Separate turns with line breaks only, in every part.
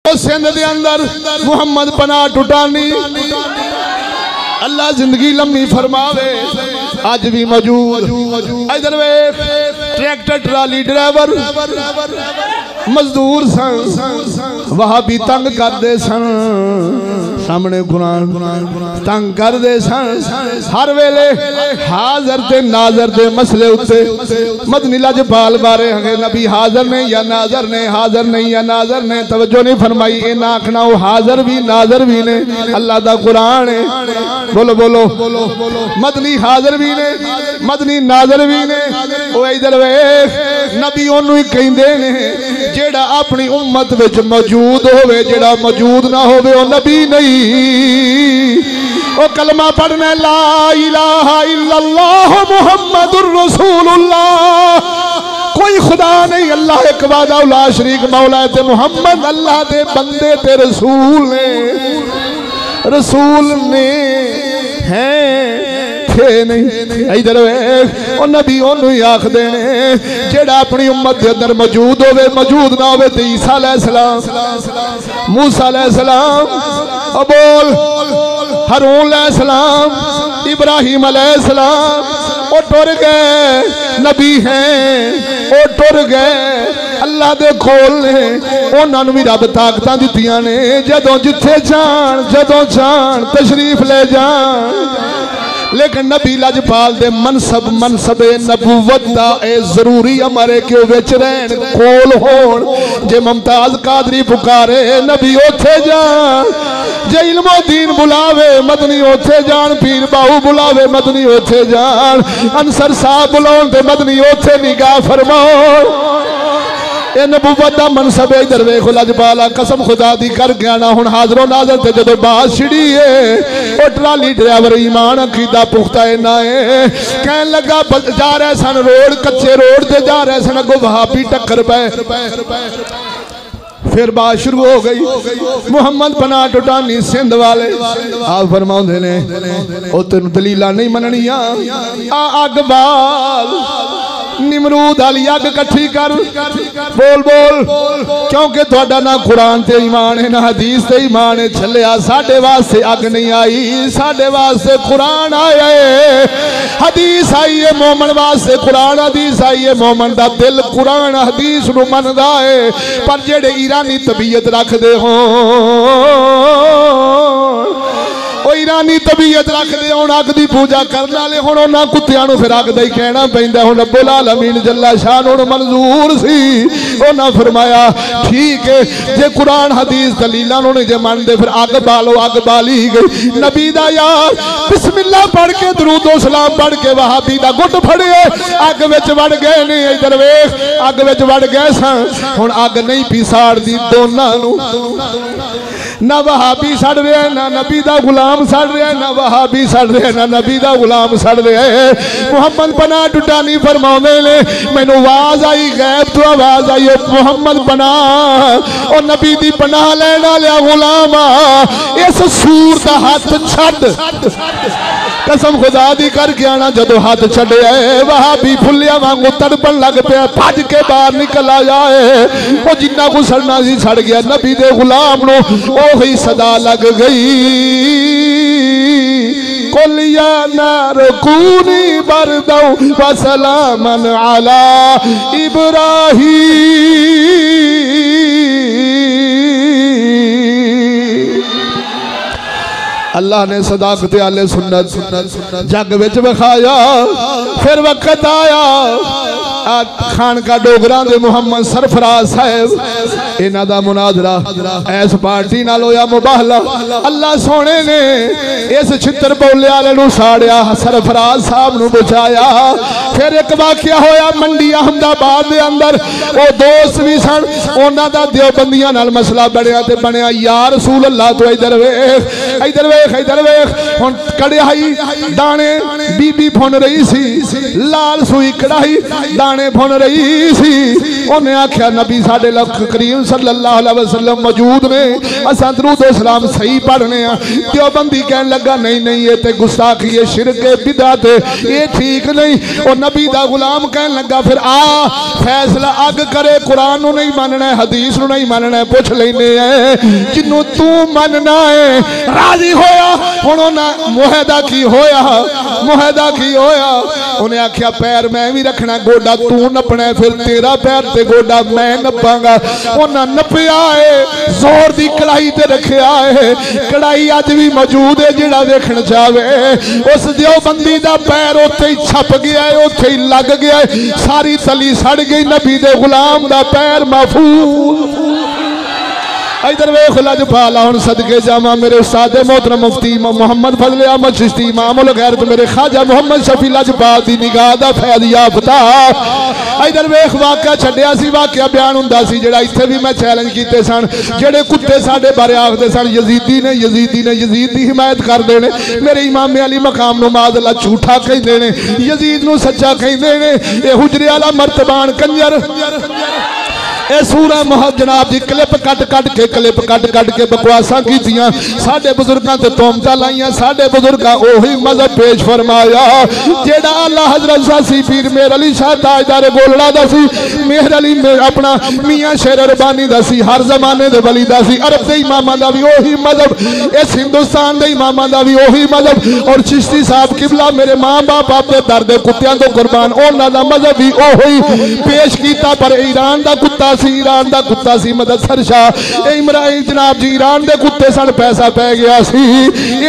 सिंध दे अंदर मुहम्मद पनाह टुटानी अल्लाह जिंदगी लम्मी फरमावे अज भी मौजूद। इधर वेख ट्रैक्टर ट्राली ड्राइवर मजदूर सन वहाबी तंग करते सन सामने कुरान तंग करते सन हर वेले हाजर ते नाजर दे मसले उत्ते मदनी लजपाल बारे हंगे नबी हाजर ने या नाजर ने हाजर नहीं या नाजर ने तवज्जो नहीं फरमाई ए ना आखना वो हाजर भी नाजर भी ने अल्लाह दा कुरान है बोलो बोलो मदनी हाजर भी ने मदनी नाजर भी ने ओ इधर वेख नबी ओनू ही कहंदे ने जेड़ा अपनी उम्मत विच मौजूद होवे जेड़ा मौजूद ना होवे ओ नबी नहीं ओ कलमा पढ़ना ला इलाहा इल्लल्लाह मुहम्मदुर रसूलुल्लाह कोई खुदा नहीं अल्लाह एक वादा ला शरीक मौला ते मुहम्मद अल्लाह दे बंदे ते रसूल ने हैं थे नहीं। इधर ओ नबी ओनू ही आखदे ने जेड़ा अपनी उम्मत के अंदर मौजूद होवे मौजूद ना होवे ते ईसा अलैहिस्सलाम मूसा अलैहिस्सलाम ओ बोल हारून अलैहिस्सलाम इब्राहिम अलैहिस्सलाम ओ टुर गए नबी हैं ओ टुर गए अल्लाह दे कोल ने उन्होंने भी रब ताकतां दित्तियां ने जदों जिथे जान तशरीफ ले जान लेकिन नबी लजपाल दे मनसब मनसबे नबूवत दा ए जरूरी हमारे क्यों विच रहन कोल होण जे मुमताज कादरी पुकारे नबी ओथे जान जे इल्मो दीन बुलावे मदनी ओथे जान पीर बाहू बुलावे मदनी ओथे जान अंसर साहब बुलाउण ते मदनी ओथे निगाह फरमाओ ए नबूवत दा मनसब इधर वेख लजपाला कसम खुदा दी कर गया ना हुण हाजरो नाज़र ते जदों बात छिड़ी है ओ ट्राली ड्राइवर ईमान अकीदा पुख्ता है ना है कहन लगा जा रहे सन रोड कच्चे रोड ते जा रहे सन अगों वहाबी टक्कर पे फिर बात शुरू हो गई मुहम्मद पनाह टुटानी सिंध वाले आप फरमाउंदे ने ओ तेन दलीला नहीं मननिया आ अग बाल निमरूद वाली अग कट्ठी कर बोल बोल क्योंकि थोड़ा ना कुरान ते ईमान है ना हदीस ते ईमान है छलिया साडे वास्ते अग नहीं आई साडे वास्ते कुरान आया है हदीस आई है मोमन वास्ते कुरान हदीस आई है मोमन दा दिल कुरान हदीस नूं मनदा है पर जेड़े ईरानी तबीयत रखदे हो ईरानी तबीयत रखते हो अग की पूजा करने वाले हुण उन्हां कुत्तियां नूं फिर अग दा ही कहना पैंदा हुण रब्बुल आलमीन जल्ला शान हुण मंजूर सी उन्हां फरमाया ठीक है जे कुरान हदीस दलीलां नूं नहीं जे मनदे फिर अग बालो अग बाली गई नबी दा यार बिस्मिल्लाह पढ़ के दरूद ओ सलाम पढ़ के वहाबी दा गुट फड़े अग विच वड़ गए ने इधर वेख अग विच वड़ गए सन हुण अग नहीं पी साड़दी दोनां नूं ना वहाबी सड़ रहा है ना नबी दा गुलाम सड़ रहा है ना वहाबी सड़ रहा है ना नबी दा गुलाम सड़ रहा है मुहम्मद पनाह टुटानी फरमाउंदे ने मैनू आवाज आई गैब तो आवाज आई मुहम्मद पनाह और नबी दी पनाह लैण वाला गुलाम इस सूर दा हाथ छड्ड कसम खुदा दी करके आना जदों हाथ छड्डिया वहाबी फुलिया वांगू तड़पण लग पिया भज के बाहर निकल आया है वो जिन्ना को सड़ना सी सड़ गया नबी दे गुलाम नूं ओही सदा लग गई कुलिया नार कूनी बरदौ व सलामन अला इब्राहीम अल्लाह ने सदाकत आले सुन्नत जग विच विखाया फिर वक्त आया खानका डोगरा दे मुहम्मद सरफराज साहब इन्हां दा मुनाजरा इस पार्टी नाल होया मुबाहला अल्लाह सोने ने इस छित्र बौले वाले नूं साड़िया सरफराज साहब नूं बचाया फिर एक वाकया होया मंडी अहमदाबाद दे अंदर ओ दोस्त भी सन उन्हां दा देवबंदियां नाल मसला बणिया ते बणिया या रसूल अल्लाह तो इधर वेख हुण कढ़ाई दाने बीबी फुन रही सी लाल सुई कढ़ाई दाने भुन रही सी। उन्हें आख्या नबी साडे करीम सल्लल्लाहु अलैहि वसल्लम मौजूद ने, असां दरूद सलाम सही पढ़ने आ। देवबंदी कहन लगा नहीं नहीं ये ते गुस्ताखी है, शिरक है, बिदअत है, ये ठीक नहीं। और नबी दा गुलाम कहन लगा फिर आ फैसला अग करे, कुरान नू नहीं मानना है, हदीस नू नहीं मानना है, पुछ लेने है जिन्नू तू मनना है। राजी होया हुण ना मुहदा की होया, मुहदा की होया। उन्हें आख्या पैर मैं भी रखना, गोडा तू नपना है, फिर तेरा पैर ते गोडा मैं नपांगा। उन्हें नपया है, जोर दी कढ़ाई ते रखिया है। कढ़ाई अज भी मौजूद है, जिहड़ा वेखण चाहे उस देवबंदी दा पैर उत्थे ही छप गया है, उत्थे ही लग गया है, सारी तली सड़ गई। नबी दे गुलाम दा पैर महफूज। इधर वेख लजपाला हुण सदके जावा मेरे उस्ताद मोहतरम मुफ्ती मोहम्मद फजल अहमद चिश्ती इमामुल गैरत मेरे खाजा मोहम्मद शफी लजपाल दी निगाह दा फैज़ याफ्ता। इधर वेख वाकया छड्डिया सी, वाकया बयान हुंदा सी जेड़ा इत्थे भी मैं चैलेंज कीते सन। जेड़े कुत्ते साडे बारे आखदे सन यजीदी ने यजीदी ने यजीद दी हिमायत करदे ने, मेरे इमाम अली मकाम नूं माज़अल्लाह झूठा कहंदे ने, यजीद नूं सच्चा कहंदे ने। ये हुजरे वाला मर्तबान कंजर सूरा महद जनाब जी क्लिप कट कट के बकवासा कीतियां, साडे बुजुर्गां ते तोहमतां लाइयां। साडे बुजुर्गां ओही मजहब पेश फरमाया जेड़ा आला हजरत सासी पीर मेहर अली शाह ताजदार गोलड़ा दा सी, मेहर अली अपना मियां शेर रबानी दा सी, हर जमाने दे वली दा सी। अरब दे इमामां दा भी ओही मजहब, इस हिंदुस्तान दे इमामां दा भी ओही मजहब। और चिश्ती साहब किबला मेरे मां बाप अपने दर दे कुत्तियां तो कुर्बान, उन्हां दा मजहब भी ओही पेश कीता। पर ईरान दा कुत्ता ईरान दा कुत्ता सी मुदस्सर शाह इमरान जनाब जी, ईरान दे कुत्ते सन पैसा पै गया सी।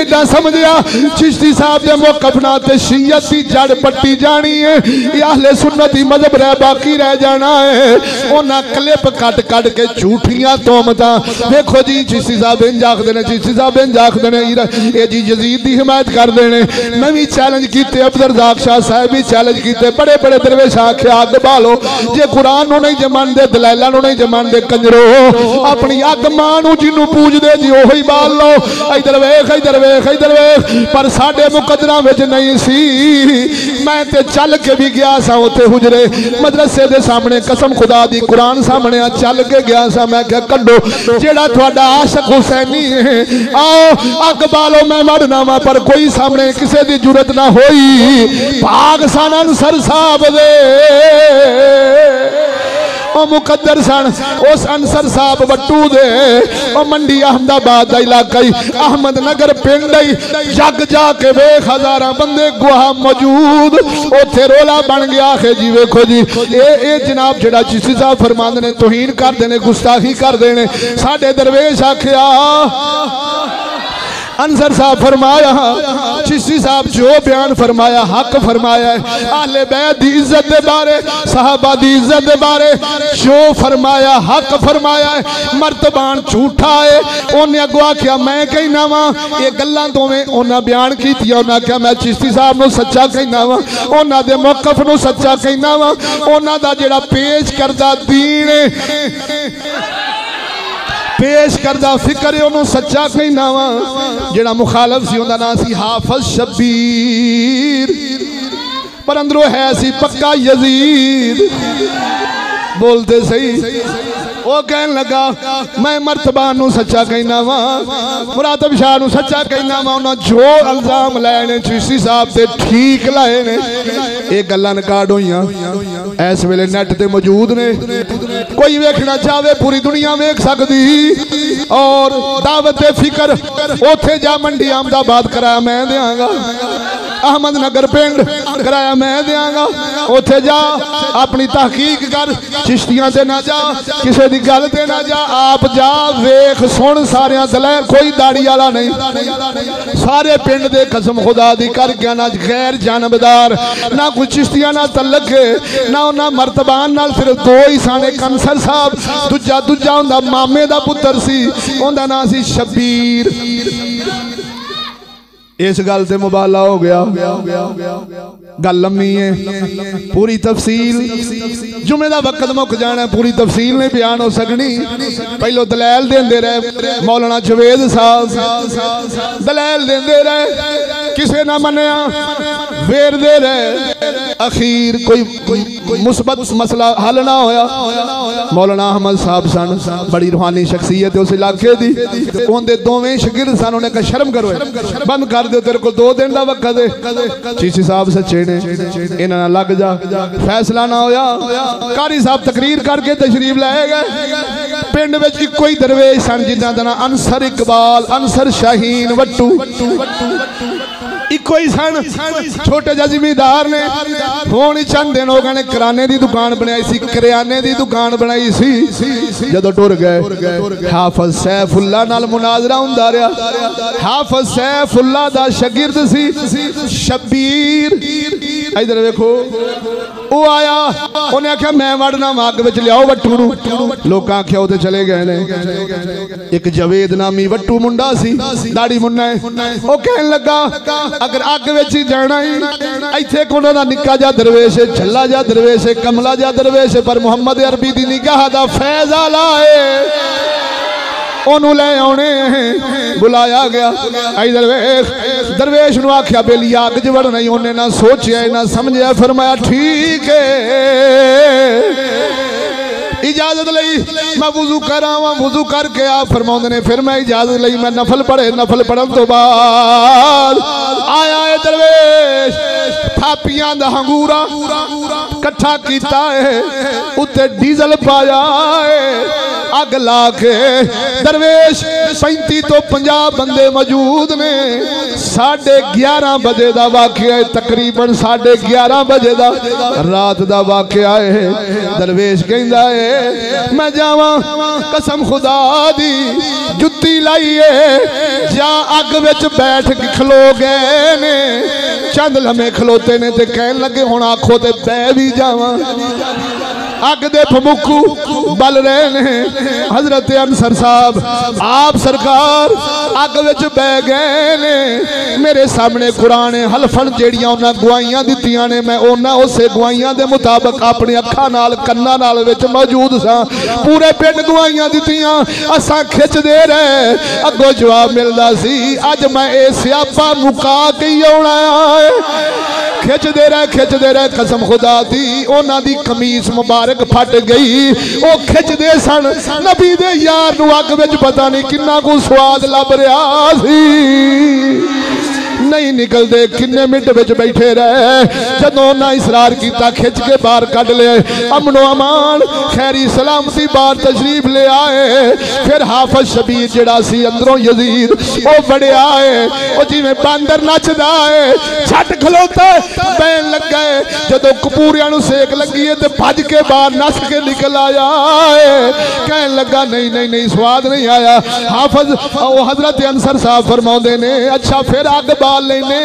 इदा समझिया चिश्ती साहब दे मौकफ नाल ते शियत दी जड़ पट्टी जानी है, अहले सुन्नत दी मजहब रह बाकी रह जाना है। उन्हां क्लिप कट के झूठियां तोहमतां देखो जी। चिश्ती साहब इंज आखदे ने, चिश्ती साहब इंज आखदे ने, ये जी यजीद दी हिमायत करदे ने। मैं भी चैलेंज कीते, अब्दुल रज़ाक शाह साहब भी चैलेंज कीते, बड़े बड़े दरवेश आख्या अग बालो जे कुरान नूं नहीं जमानदे दलाइल नहीं जमानदे कंजरो, अपनी अग मां जिन्हों पूजदे जी ओही बाल लो। इधर वेख इधर वेख इधर वेख, पर साडे मुकद्दरां विच नहीं सी। मैं ते चल के भी गया सा उत्थे हुजरे मदरसे दे सामने, कसम खुदा दी कुरान सामने चल के गया सा। मैं क्या कड्डो जेड़ा तुहाडा आशिक हुसैनी है, आओ अग बालो मैं मरना वा। पर कोई सामने किसी की जुरत ना होई। भाग सन अंसर साहब दे मुकद्दर सन, उस अंसर साहब बट्टू दे मंडी अहमदाबाद का इलाका ही अहमद नगर पिंड जग जाके वेख हजारा बंदे गुहा मौजूद, उत्थे रोला बन गया है जी। वेखो जी ए जनाब जेड़ा चिश्ती साहब फरमांदे ने तौहीन करदे ने, गुस्ताखी करदे ने। साडे दरवेश आखिया अंसर साहब फरमाया, चिश्ती साहब जो बयान फरमाया हक फरमाया है। अहले बैत दी इज्जत दे बारे, सहाबा दी इज्जत दे बारे जो फरमाया हक फरमाया है। मर्तबान झूठा है, उन्हें अगो आख्या मैं कहना वा। ये गल्लां दोवें उन्हें बयान कीतियां। उन्हें आख्या मैं चिश्ती साहब नूं सच्चा कहना वा, उन्हां दे मौकफ नूं सच्चा कहना वा, उन्हां दा जेड़ा पेश करदा दीन पेश करदा फिक्र उन्होंने सच्चा कहना वा। जेड़ा मुखालफ सी उनका नाम सी हाफिज शब्बीर, पर अंदरों है सी पक्का यजीद। बोलते सही वो कहन लगा मैं मर्तबान नूं सच्चा कहना वा, मुरातब शाह नूं सच्चा कहना वा। उन्होंने जो इल्जाम लाए ने चिश्ती साहब से ठीक लाए ने, ये गल्लां रिकॉर्ड होईयां इस वेले नेट ते मौजूद ने। कोई वेखना चाहे पूरी दुनिया वेख सकती। और दावत फिक्र उथे जा मंडी अहमदाबाद कराया मैं देंगा, अहमद नगर पिंड कराया मैं देंगा। उथे जा अपनी तहकीक कर, चिश्तियां ते ना जा, किसी की गल ते ना जा, आप जा वेख सुन सारे दलैल, कोई दाड़ी वाला नहीं। सारे पिंड दे कसम खुदा दी करके ना गैर जानबदार ना कोई चिश्तियां ना तलक ना उन्हां मर्तबान नाल, सिर्फ दो ही सन। एक अंसर साहब, दूजा उनदा मामे दा पुत्र सी, उनदा नाम सी शब्बीर। इस गल से मुबाला हो गया। गल लम्मी है, पूरी तफसील जुमे का वक्त मुक जाना, पूरी तफसील नहीं बयान हो सकनी। पहलो दलैल देंदे रहे मौलाना जवेद साहब, दलैल देंदे रहे, किसे ना मनिया, वेरदे रहे। अखीर कोई मुस्बत मसला हल ना होया। मौलाना अहमद साहब सन, बड़ी रूहानी शख्सियत उस इलाके दी। उनके दोवें शागिर्द सन, उन्हें कहा शर्म करो, बंद कर दो, तेरे को 2 दिन का वक्त है। चीसी साहब सच्चे ने, इन्हां लग जा, फैसला ना होया। कारी साहब तकरीर करके तशरीफ लाए गए। पिंड विच इक्को ही दरवेश सन जिन्हां दा नाम अंसर इकबाल, अंसर शाहीन वट्टू, इको ही सन। छोटे जा जिमीदार ने फोन ही चंद दिन हो गए किराने की दुकान बनाई सी, करियाने की दुकान बनाई सी। जदों टुर गए हाफिज सैफुल्ला नाल मुनाजरा हुंदा रहा। हाफिज सैफुल्ला दा शागिर्द सी शब्बीर, इधर वेखो, वो आया, उन्हें आख्या मैं वड़ना अग विच लियाओ वट्टू नूं। लोग आख्या वो चले गए ने। एक जवेद नामी वट्टू मुंडा सी, दाढ़ी मुन्ना है, वो कहन लगा अगर अग विच ही जाना ही, इत्थे कोना दा निक्का जा दरवेश है, झल्ला जा दरवेश है, कमला जा दरवेश है, पर मुहम्मद अरबी दी निगाह दा फैज़ आला है, ओनू ले आने बुलाया गया। इधर वेख, दरवेश नूं आख्या बेलिया अग च वड़ना ही, उन्हें ना सोचा ना समझा, फरमाया ठीक है, इजाजत लई मैं वुजू करावा। वुजू करके आप फरमाउंदे ने फिर मैं इजाजत लई, मैं नफल पढ़े, नफल पढ़न तो बाद आया है दरवेश, थापियां दा हंगूरा कट्ठा कीता है, उत्ते डीजल पाया है, अग ला के दरवेश 35 तो 50 बंदे मौजूद ने। 11:30 बजे का वाकया है, तकरीबन 11:30 बजे का रात का वाकया है। दरवेश कहता है मैं जावा, कसम खुदा दी जुत्ती लाइए जा अग विच बैठ के खलो गए ने। चंद लम्हे खलोते ने ते कहन लगे हुण आखो ते बह भी जावा। अग दे फमुकू बल रहे ने। हजरत अंसर साहब आप सरकार अग विच बह गए ने। मेरे सामने कुरान हलफन जेड़ियां उन्हां गवाहियां दित्तियां ने, मैं उन्हां उसे गवाहियां दे मुताबिक अपनी अखां नाल कन्नां नाल विच मौजूद सा। पूरे पिंड गवाहियां दित्तियां, असां खिचदे रहे, अगों जवाब मिलदा सी अज मैं ए सियापा मुका के आउणा है। खिचदे रहे, कसम खुदा दी उन्हां दी कमीज मुबारक फट गई। वो खिचदे सन नबी दे यार नूं अग विच पता नहीं किन्ना को स्वाद लब रहा सी, नहीं निकलते किन्ने मिनट विच बैठे रहे। जदों ना इसरार किया खिंच के बाहर कढ़ ले, अमनो अमान खैरी सलामती बाहर तशरीफ ले आए। फिर हाफिज शबीर जिहड़ा सी अंदरों यजीद वो बड़िया है, वो जिवें बांदर नचदा है, छट खलोता बैन लगा है। जदों कपूरियां नूं सेक लगी है तो भज के बाहर नस के निकल आया है। कहन लगा नहीं नहीं नहीं स्वाद नहीं आया। हाफिज हजरत अंसर साहब फरमाउंदे ने अच्छा फिर अग बाल लेने।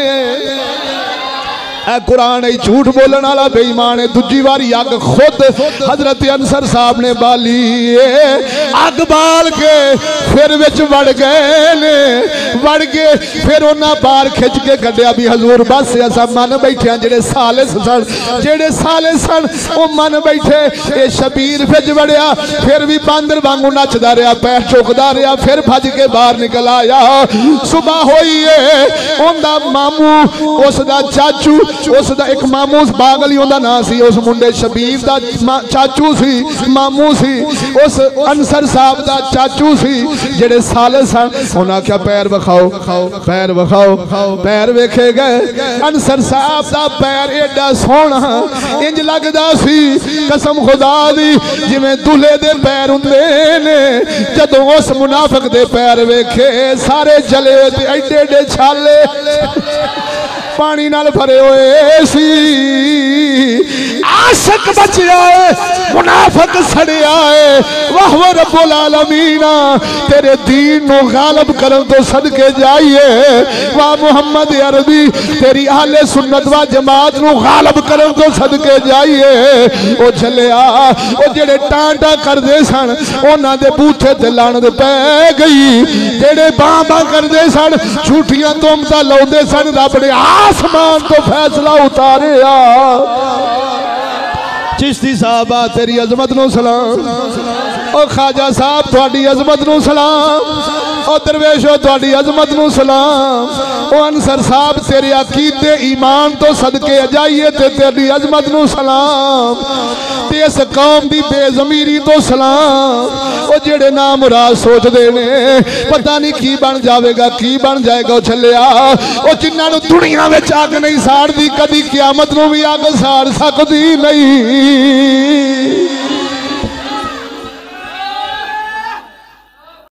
कुरान झूठ बोलने वाला बेईमान है। दूजी बारी अग खुद हजरत अंसर साहब ने बाली, अग बाल के फिर विच वड़ गए ने, वड़ के फिर उन्हें बाहर खिंच के कढ़िया भी हजूर बस असा मन बैठे जेड़े सालिस सन वो मन बैठे। ये शबीर फिर वड़िया, फिर भी बांदर वांगू नचदा रहा, पैर चुकदा रहा, फिर भज के बाहर निकल आया। सुबह होई है, उनका मामू उसका चाचू, उसदा एक मामू बागली उनका नाम सी, उस मुंडे शबीर दा चाचू सी, मामू सी, उस अंसर साहब दा चाचू सी जेड़े साले सन। उन्हें आख्या पैर विखाओ, पैर विखाओ। पैर वेखे गए, अंसर साहब दा पैर एडा सोहना इंज लगदा सी कसम खुदा दी जिवें दूल्हे दे पैर हुंदे ने। जदों उस मुनाफिक दे पैर वेखे सारे जले ते एडे एडे छाले पानी नाल भरे हुए सी। आशिक बचिया है, मुनाफिक सड़िया है। वाह वाह रब्बुल आलमीन, तेरे दीन को गालब करन तो सदके जाइए। वाह मुहम्मद अरबी, तेरी आहले सुन्नत व जमात को गालब करन तो सदके जाइए। ओ चलिया, ओ जेड़े टांटा करदे सन उन्हां दे बूथे ते लानत पै गई। जेड़े बां बां करदे सन, झूठियां तोहमतां लाउंदे सन, रब ने आसमान तो फैसला उतारे। चिश्ती साहब तेरी अजमत नो सलाम, ओ ख्वाजा साहब थोड़ी अजमत नो सलाम। और दरवेशो तुहाडी अजमत नूं सलाम। ओ अनसर साहब तेरे अकीदे ईमान तो सदके जाइए ते तेरी अजमत नूं सलाम। ते इस कौम दी बेज़मीरी तो सलाम। ओ जेड़े ना मुराद सोचदे ने पता नहीं की बन जाएगा की बन जाएगा। ओ छलिया ओ जिन्हां नूं दुनिया विच अग नहीं साड़दी कदी क़यामत नूं भी अग साड़ सकदी नहीं।